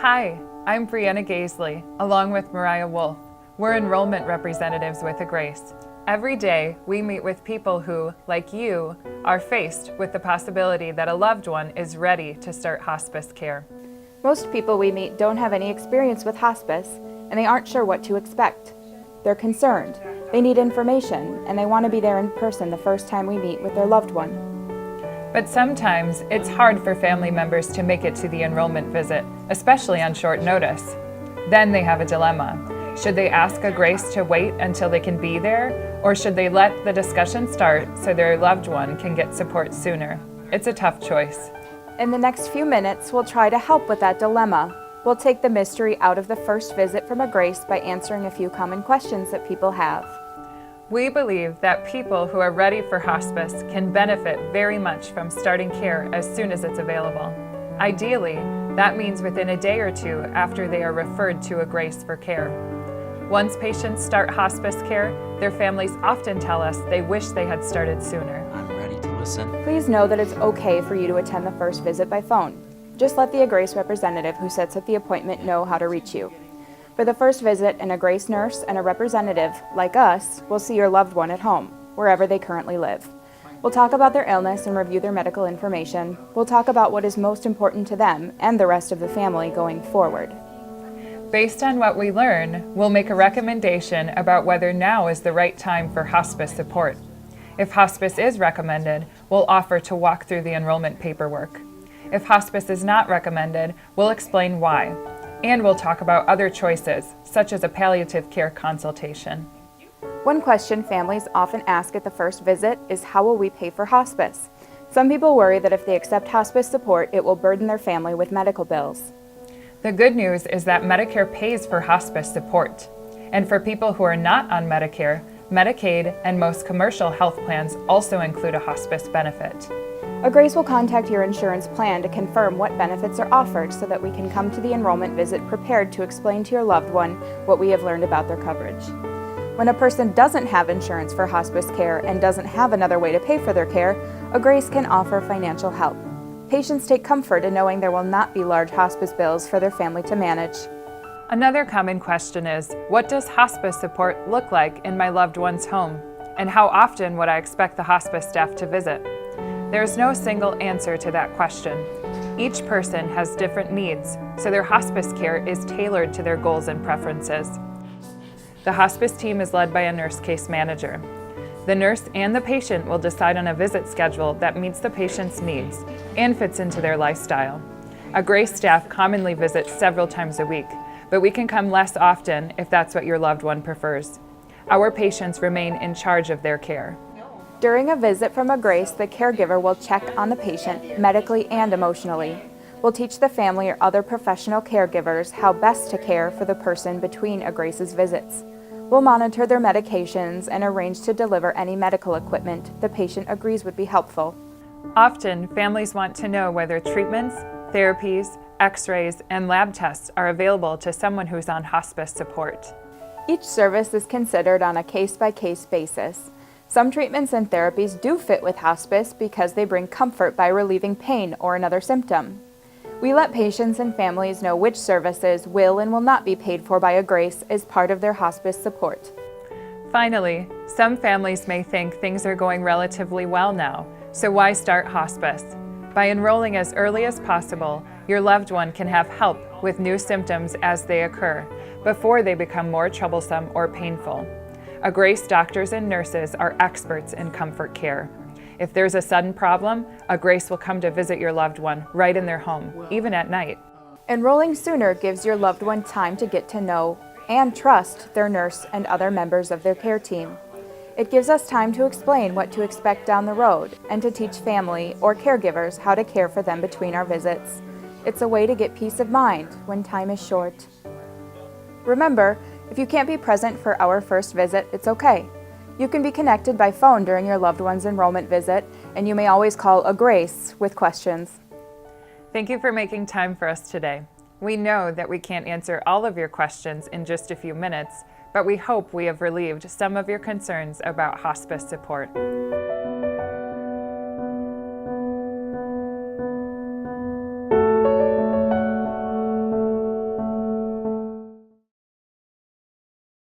Hi, I'm Brianna Gaisley, along with Mariah Wolf. We're enrollment representatives with Agrace. Every day, we meet with people who, like you, are faced with the possibility that a loved one is ready to start hospice care. Most people we meet don't have any experience with hospice, and they aren't sure what to expect. They're concerned, they need information, and they want to be there in person the first time we meet with their loved one. But sometimes it's hard for family members to make it to the enrollment visit, especially on short notice. Then they have a dilemma. Should they ask Agrace to wait until they can be there, or should they let the discussion start so their loved one can get support sooner? It's a tough choice. In the next few minutes, we'll try to help with that dilemma. We'll take the mystery out of the first visit from Agrace by answering a few common questions that people have. We believe that people who are ready for hospice can benefit very much from starting care as soon as it's available. Ideally, that means within a day or two after they are referred to Agrace for care. Once patients start hospice care, their families often tell us they wish they had started sooner. I'm ready to listen. Please know that it's okay for you to attend the first visit by phone. Just let the Agrace representative who sets up the appointment know how to reach you. For the first visit, an Agrace nurse and a representative, like us, will see your loved one at home, wherever they currently live. We'll talk about their illness and review their medical information. We'll talk about what is most important to them and the rest of the family going forward. Based on what we learn, we'll make a recommendation about whether now is the right time for hospice support. If hospice is recommended, we'll offer to walk through the enrollment paperwork. If hospice is not recommended, we'll explain why. And we'll talk about other choices, such as a palliative care consultation. One question families often ask at the first visit is, how will we pay for hospice? Some people worry that if they accept hospice support, it will burden their family with medical bills. The good news is that Medicare pays for hospice support. And for people who are not on Medicare, Medicaid and most commercial health plans also include a hospice benefit. Agrace will contact your insurance plan to confirm what benefits are offered so that we can come to the enrollment visit prepared to explain to your loved one what we have learned about their coverage. When a person doesn't have insurance for hospice care and doesn't have another way to pay for their care, Agrace can offer financial help. Patients take comfort in knowing there will not be large hospice bills for their family to manage. Another common question is, what does hospice support look like in my loved one's home? And how often would I expect the hospice staff to visit? There's no single answer to that question. Each person has different needs, so their hospice care is tailored to their goals and preferences. The hospice team is led by a nurse case manager. The nurse and the patient will decide on a visit schedule that meets the patient's needs and fits into their lifestyle. Agrace staff commonly visits several times a week, but we can come less often if that's what your loved one prefers. Our patients remain in charge of their care. During a visit from Agrace, the caregiver will check on the patient medically and emotionally. We'll teach the family or other professional caregivers how best to care for the person between Agrace's visits. We'll monitor their medications and arrange to deliver any medical equipment the patient agrees would be helpful. Often, families want to know whether treatments, therapies, x-rays, and lab tests are available to someone who's on hospice support. Each service is considered on a case-by-case basis. Some treatments and therapies do fit with hospice because they bring comfort by relieving pain or another symptom. We let patients and families know which services will and will not be paid for by Agrace as part of their hospice support. Finally, some families may think things are going relatively well now, so why start hospice? By enrolling as early as possible, your loved one can have help with new symptoms as they occur, before they become more troublesome or painful. Agrace doctors and nurses are experts in comfort care. If there's a sudden problem, Agrace will come to visit your loved one right in their home, even at night. Enrolling sooner gives your loved one time to get to know and trust their nurse and other members of their care team. It gives us time to explain what to expect down the road and to teach family or caregivers how to care for them between our visits. It's a way to get peace of mind when time is short. Remember, if you can't be present for our first visit, it's okay. You can be connected by phone during your loved one's enrollment visit, and you may always call Agrace with questions. Thank you for making time for us today. We know that we can't answer all of your questions in just a few minutes, but we hope we have relieved some of your concerns about hospice support.